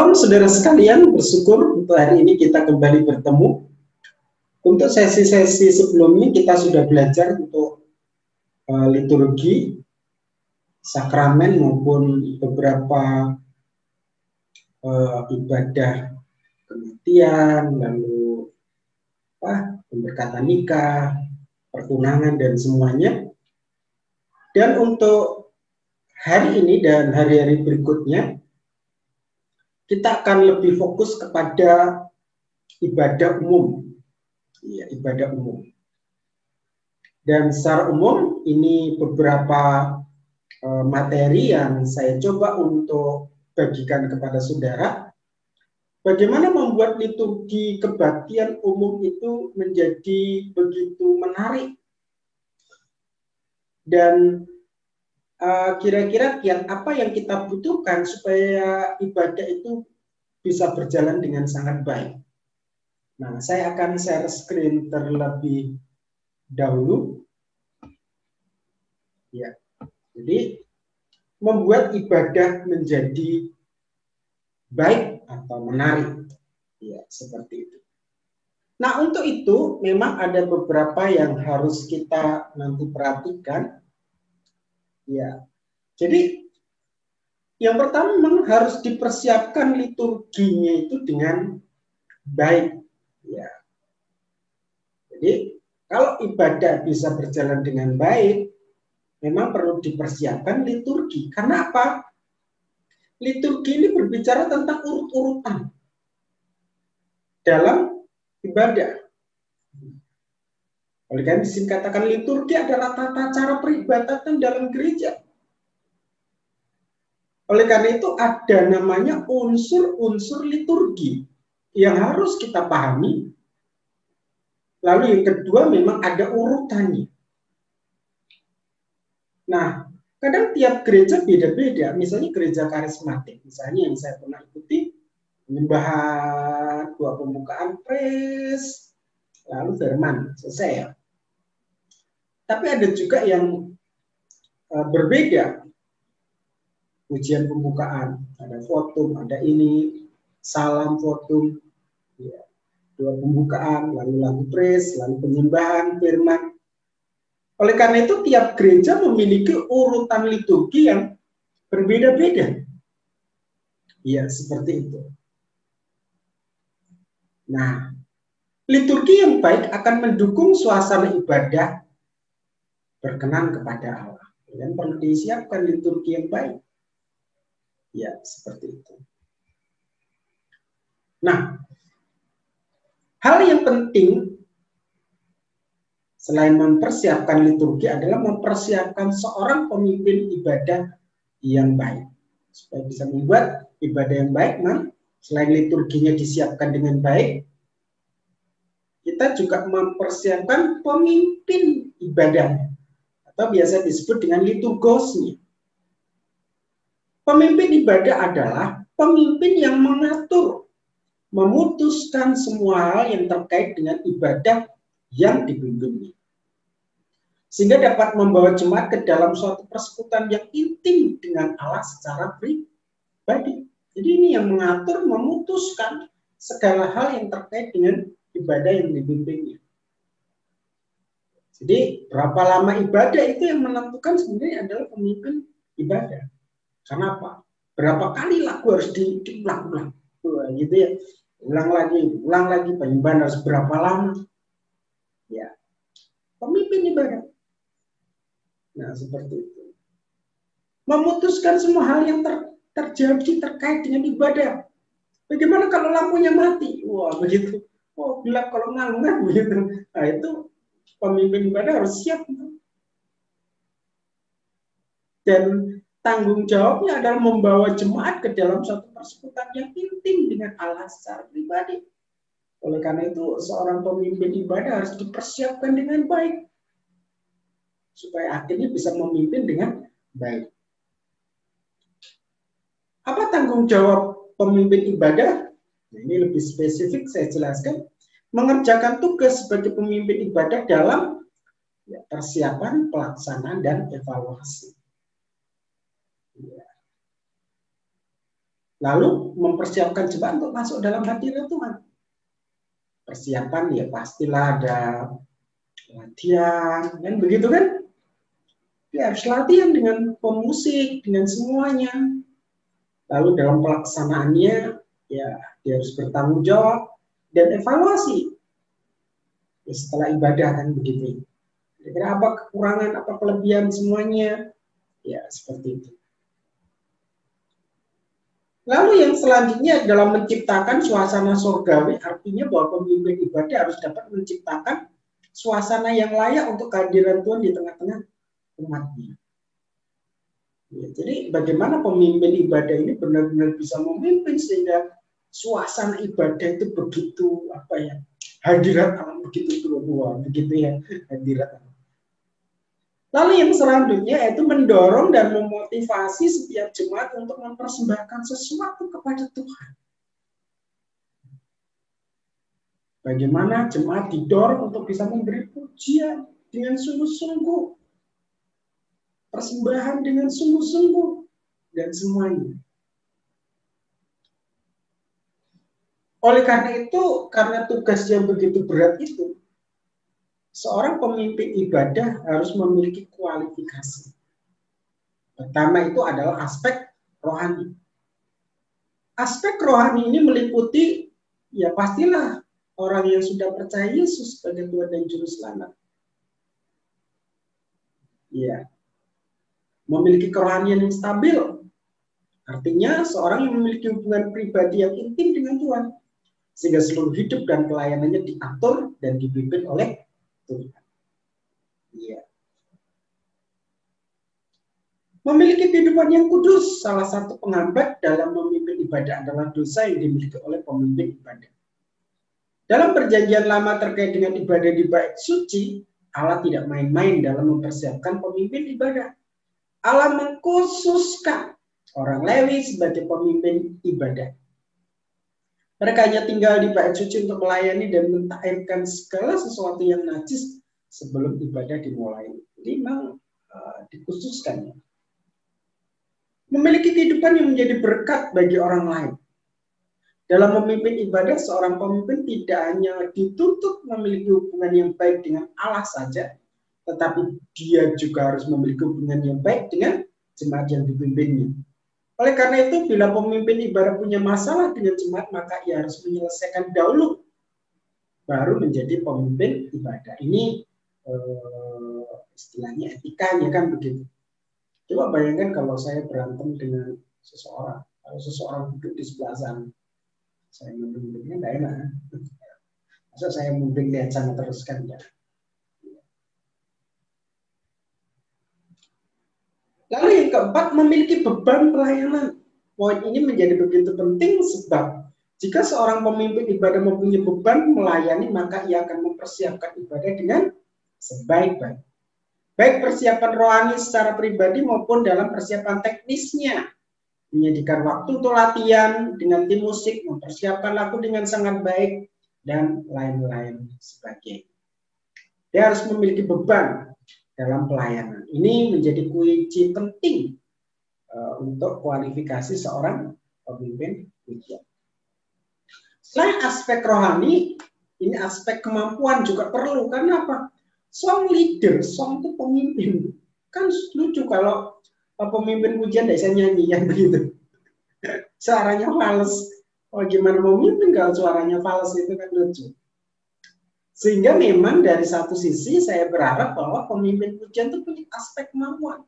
Shalom saudara sekalian, bersyukur untuk hari ini kita kembali bertemu. Untuk sesi-sesi sebelumnya kita sudah belajar untuk liturgi, sakramen maupun beberapa ibadah kematian, lalu pemberkatan nikah, pertunangan dan semuanya. Dan untuk hari ini dan hari-hari berikutnya kita akan lebih fokus kepada ibadah umum. Ya, ibadah umum. Dan secara umum ini beberapa materi yang saya coba untuk bagikan kepada saudara. Bagaimana membuat liturgi kebaktian umum itu menjadi begitu menarik. Dan kira-kira kiat apa yang kita butuhkan supaya ibadah itu bisa berjalan dengan sangat baik. Nah, saya akan share screen terlebih dahulu. Ya, jadi membuat ibadah menjadi baik atau menarik. Ya, seperti itu. Nah, untuk itu memang ada beberapa yang harus kita nanti perhatikan. Ya, jadi yang pertama memang harus dipersiapkan liturginya itu dengan baik. Ya. Jadi kalau ibadah bisa berjalan dengan baik, memang perlu dipersiapkan liturgi. Karena apa? Liturgi ini berbicara tentang urut-urutan dalam ibadah. Oleh karena disini katakan liturgi adalah tata cara peribadatan dalam gereja. Oleh karena itu ada namanya unsur-unsur liturgi yang harus kita pahami. Lalu yang kedua memang ada urutannya. Nah, kadang tiap gereja beda-beda. Misalnya gereja karismatik, misalnya yang saya pernah ikuti, penyembahan, 2 pembukaan pres, lalu firman, selesai ya. Tapi ada juga yang berbeda. Ujian pembukaan, ada votum, ada ini, salam votum, ya, 2 pembukaan, lalu lagu pres, lalu penyembahan, firman. Oleh karena itu tiap gereja memiliki urutan liturgi yang berbeda-beda. Ya, seperti itu. Nah, liturgi yang baik akan mendukung suasana ibadah berkenan kepada Allah. Dan perlu disiapkan liturgi yang baik. Ya, seperti itu. Nah, hal yang penting selain mempersiapkan liturgi adalah mempersiapkan seorang pemimpin ibadah yang baik. Supaya bisa membuat ibadah yang baik, selain liturginya disiapkan dengan baik, kita juga mempersiapkan pemimpin ibadahnya. Atau biasa disebut dengan liturgosnya. Pemimpin ibadah adalah pemimpin yang mengatur, memutuskan semua hal yang terkait dengan ibadah yang dipimpinnya. Sehingga dapat membawa jemaat ke dalam suatu persekutuan yang intim dengan Allah secara pribadi. Jadi ini yang mengatur, memutuskan segala hal yang terkait dengan ibadah yang dipimpinnya. Jadi berapa lama ibadah itu yang menentukan sebenarnya adalah pemimpin ibadah. Kenapa? Berapa kali lagu harus diulang-ulang, gitu ya. Ulang lagi, penyembahan harus berapa lama? Ya, pemimpin ibadah. Nah, seperti itu. Memutuskan semua hal yang terjadi terkait dengan ibadah. Bagaimana kalau lampunya mati? Wah, begitu. Oh, gelap kalau ngalung kan begitu. Nah, itu pemimpin ibadah harus siap. Dan tanggung jawabnya adalah membawa jemaat ke dalam suatu persekutuan yang intim dengan Allah secara pribadi. Oleh karena itu, seorang pemimpin ibadah harus dipersiapkan dengan baik. Supaya akhirnya bisa memimpin dengan baik. Apa tanggung jawab pemimpin ibadah? Nah, ini lebih spesifik saya jelaskan. Mengerjakan tugas sebagai pemimpin ibadah dalam persiapan, pelaksanaan, dan evaluasi. Ya. lalu mempersiapkan jemaat untuk masuk dalam hadirat Tuhan. Persiapan ya pastilah ada latihan, kan begitu kan? Dia harus latihan dengan pemusik, dengan semuanya. Lalu dalam pelaksanaannya, ya dia harus bertanggung jawab dan evaluasi. Ya, setelah ibadah kan begitu. Kira-kira apa kekurangan, apa kelebihan semuanya, ya seperti itu. Lalu yang selanjutnya dalam menciptakan suasana surgawi, artinya bahwa pemimpin ibadah harus dapat menciptakan suasana yang layak untuk kehadiran Tuhan di tengah-tengah umatnya. Ya, jadi bagaimana pemimpin ibadah ini benar-benar bisa memimpin sehingga suasana ibadah itu begitu hadirat Allah begitu luar begitu ya hadirat Allah. Lalu yang selanjutnya yaitu mendorong dan memotivasi setiap jemaat untuk mempersembahkan sesuatu kepada Tuhan. Bagaimana jemaat didorong untuk bisa memberi pujian dengan sungguh-sungguh, persembahan dengan sungguh-sungguh, dan semuanya. Oleh karena itu, karena tugas yang begitu berat itu, seorang pemimpin ibadah harus memiliki kualifikasi. Pertama itu adalah aspek rohani. Aspek rohani ini meliputi, ya pastilah orang yang sudah percaya Yesus sebagai Tuhan dan Juru Selamat. Ya, memiliki kerohanian yang stabil. Artinya seorang yang memiliki hubungan pribadi yang intim dengan Tuhan. Sehingga seluruh hidup dan pelayanannya diatur dan dipimpin oleh Tuhan. Ya. Memiliki kehidupan yang kudus, salah satu penghambat dalam memimpin ibadah adalah dosa yang dimiliki oleh pemimpin ibadah. Dalam perjanjian lama terkait dengan ibadah di bait suci, Allah tidak main-main dalam mempersiapkan pemimpin ibadah. Allah mengkhususkan orang Lewi sebagai pemimpin ibadah. Mereka hanya tinggal di bait suci untuk melayani dan mentairkan segala sesuatu yang najis sebelum ibadah dimulai. Jadi memang dikhususkan. Memiliki kehidupan yang menjadi berkat bagi orang lain. Dalam memimpin ibadah, seorang pemimpin tidak hanya dituntut memiliki hubungan yang baik dengan Allah saja, tetapi dia juga harus memiliki hubungan yang baik dengan jemaat yang dipimpinnya. Oleh karena itu, bila pemimpin ibadah punya masalah dengan jemaat, maka ia harus menyelesaikan dahulu, baru menjadi pemimpin ibadah. Ini istilahnya etikanya kan begitu. Coba bayangkan kalau saya berantem dengan seseorang, kalau seseorang duduk di sebelah sana, saya memimpinnya nggak enak. Masa saya memimpin lihat sana terus kan ya. Lalu yang keempat, memiliki beban pelayanan. Poin ini menjadi begitu penting sebab jika seorang pemimpin ibadah mempunyai beban melayani, maka ia akan mempersiapkan ibadah dengan sebaik-baik. Baik persiapan rohani secara pribadi maupun dalam persiapan teknisnya. Menyediakan waktu untuk latihan dengan tim musik, mempersiapkan lagu dengan sangat baik, dan lain-lain sebagainya. Dia harus memiliki beban dalam pelayanan. Ini menjadi kunci penting untuk kualifikasi seorang pemimpin ibadah. Selain aspek rohani, ini aspek kemampuan juga perlu. Karena apa? Song leader, song itu pemimpin. Kan lucu kalau pemimpin pujian tidak bisa nyanyi yang begitu. Suaranya fals. Oh, gimana mau memimpin kalau suaranya fals, itu kan lucu. Sehingga memang dari satu sisi saya berharap bahwa pemimpin pujian itu punya aspek kemampuan.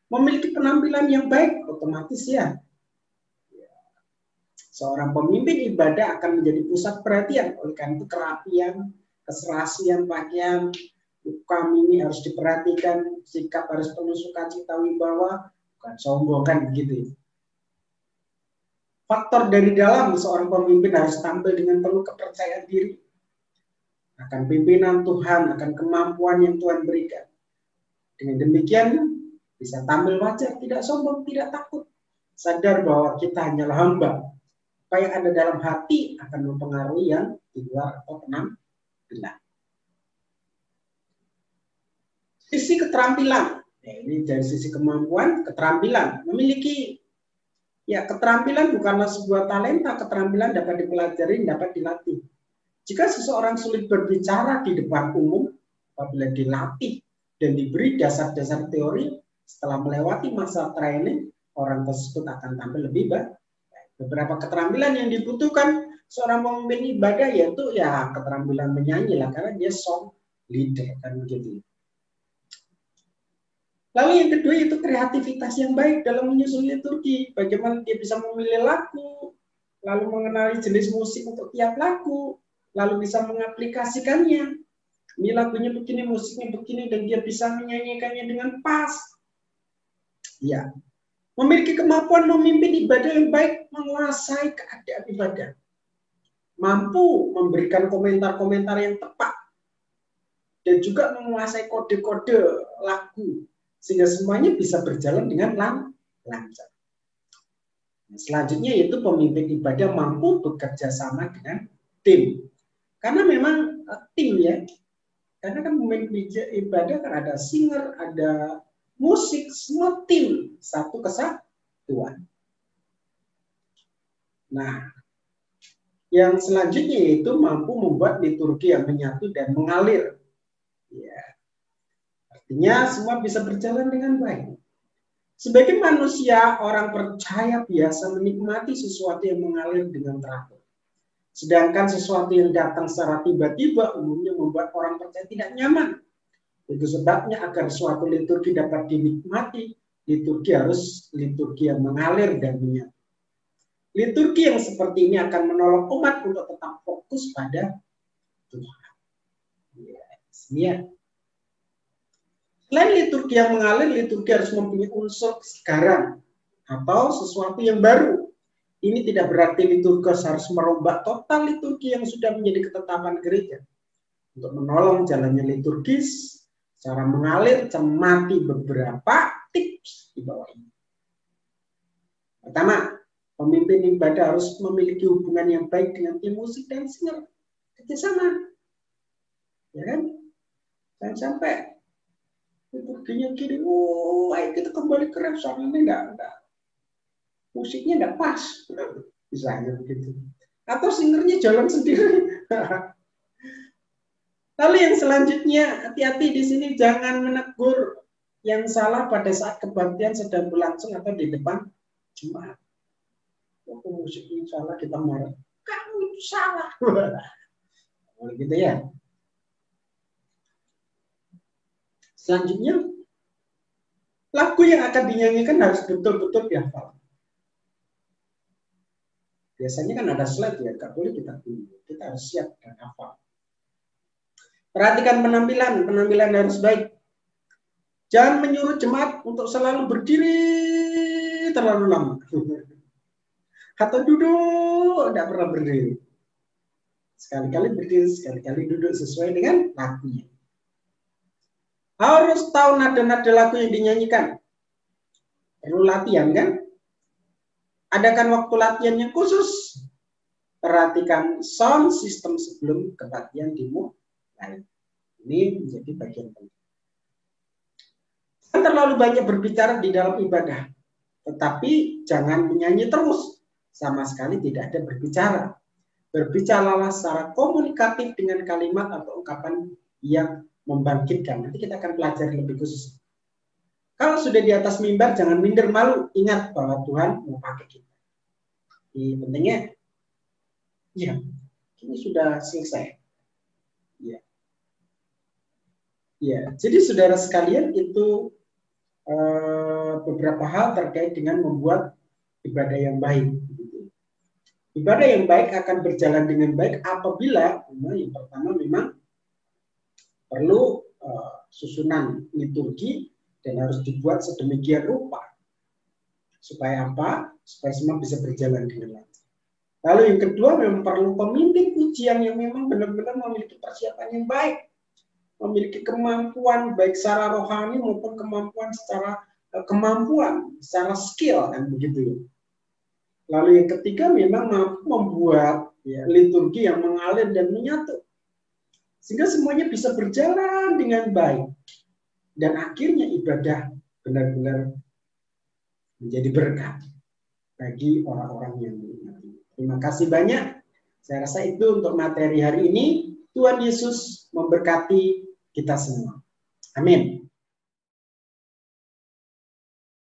Memiliki penampilan yang baik, otomatis ya. Seorang pemimpin ibadah akan menjadi pusat perhatian. Oleh karena itu kerapian, keserasian pakaian, kami ini harus diperhatikan, sikap harus penuh sukacita wibawa, bukan sombong kan begitu. Faktor dari dalam seorang pemimpin harus tampil dengan penuh kepercayaan diri akan pimpinan Tuhan, akan kemampuan yang Tuhan berikan. Dengan demikian bisa tampil wajar, tidak sombong, tidak takut, sadar bahwa kita hanyalah hamba. Apa yang ada dalam hati akan mempengaruhi yang di luar atau penampilan. Sisi keterampilan, ya, ini dari sisi kemampuan, keterampilan, memiliki Ya, keterampilan bukanlah sebuah talenta, keterampilan dapat dipelajari, dapat dilatih. Jika seseorang sulit berbicara di depan umum, apabila dilatih dan diberi dasar-dasar teori, setelah melewati masa training, orang tersebut akan tampil lebih baik. Beberapa keterampilan yang dibutuhkan seorang pemimpin ibadah yaitu ya keterampilan menyanyi lah, karena dia song leader kan begitu. Lalu yang kedua itu kreativitas yang baik dalam menyusun liturgi. Bagaimana dia bisa memilih lagu, lalu mengenali jenis musik untuk tiap lagu, lalu bisa mengaplikasikannya. Ini lagunya begini, musiknya begini, dan dia bisa menyanyikannya dengan pas. Ya, memiliki kemampuan memimpin ibadah yang baik, menguasai keadaan ibadah. Mampu memberikan komentar-komentar yang tepat. Dan juga menguasai kode-kode lagu. Sehingga semuanya bisa berjalan dengan lancar. Selanjutnya yaitu pemimpin ibadah mampu bekerja sama dengan tim. Karena memang tim ya. Karena kan pemimpin ibadah kan ada singer, ada musik, semua tim, satu kesatuan. Nah, yang selanjutnya yaitu mampu membuat liturgi yang menyatu dan mengalir. Ya. Artinya semua bisa berjalan dengan baik. Sebagai manusia, orang percaya biasa menikmati sesuatu yang mengalir dengan teratur. Sedangkan sesuatu yang datang secara tiba-tiba umumnya membuat orang percaya tidak nyaman. Itu sebabnya agar suatu liturgi dapat dinikmati, liturgi harus liturgi yang mengalir dan menyatu. Liturgi yang seperti ini akan menolong umat untuk tetap fokus pada Tuhan. Ya. Selain liturgi yang mengalir, liturgi harus mempunyai unsur kesegaran atau sesuatu yang baru. Ini tidak berarti liturgi harus merombak total liturgi yang sudah menjadi ketetapan gereja. Untuk menolong jalannya liturgis, cara mengalir, cermati beberapa tips di bawah ini. Pertama, pemimpin ibadah harus memiliki hubungan yang baik dengan tim musik dan singer. Kerjasama. Ya kan? Jangan sampai liturginya gini, ayo kita kembali ke ref, soalnya enggak. Musiknya enggak pas. Misalnya begitu. Atau singernya jalan sendiri. Lalu yang selanjutnya, hati-hati di sini jangan menegur yang salah pada saat kebaktian sedang berlangsung atau di depan jemaat. Oh, musiknya salah, kita marah. Kamu itu salah. Gitu ya. Selanjutnya, lagu yang akan dinyanyikan harus betul-betul dihafal. Biasanya kan ada slide ya, nggak boleh kita tunggu. Kita harus siap dan hafal. Perhatikan penampilan harus baik. Jangan menyuruh jemaat untuk selalu berdiri terlalu lama. Atau duduk, tidak pernah berdiri. Sekali-kali berdiri, sekali-kali duduk sesuai dengan lagunya. Harus tahu nada-nada lagu yang dinyanyikan. Perlu latihan kan? Adakan waktu latihan yang khusus. Perhatikan sound system sebelum kebaktian dimulai. Ini menjadi bagian penting. Jangan terlalu banyak berbicara di dalam ibadah. Tetapi jangan menyanyi terus. Sama sekali tidak ada berbicara. Berbicaralah secara komunikatif dengan kalimat atau ungkapan yang membangkitkan. Nanti kita akan pelajari lebih khusus. Kalau sudah di atas mimbar, jangan minder malu. Ingat bahwa Tuhan mau pakai kita. Ini pentingnya, ya, ini sudah selesai. Ya, ya. Jadi saudara sekalian itu beberapa hal terkait dengan membuat ibadah yang baik. Ibadah yang baik akan berjalan dengan baik apabila yang pertama memang perlu susunan liturgi dan harus dibuat sedemikian rupa. Supaya apa? Supaya semua bisa berjalan dengan lancar. Lalu yang kedua memang perlu pemimpin pujian yang memang benar-benar memiliki persiapan yang baik. Memiliki kemampuan baik secara rohani maupun kemampuan secara skill kan begitu ya. Lalu yang ketiga memang mampu membuat liturgi yang mengalir dan menyatu. Sehingga semuanya bisa berjalan dengan baik. Dan akhirnya ibadah benar-benar menjadi berkat. bagi orang-orang yang menikmati. Terima kasih banyak. Saya rasa itu untuk materi hari ini. Tuhan Yesus memberkati kita semua. Amin.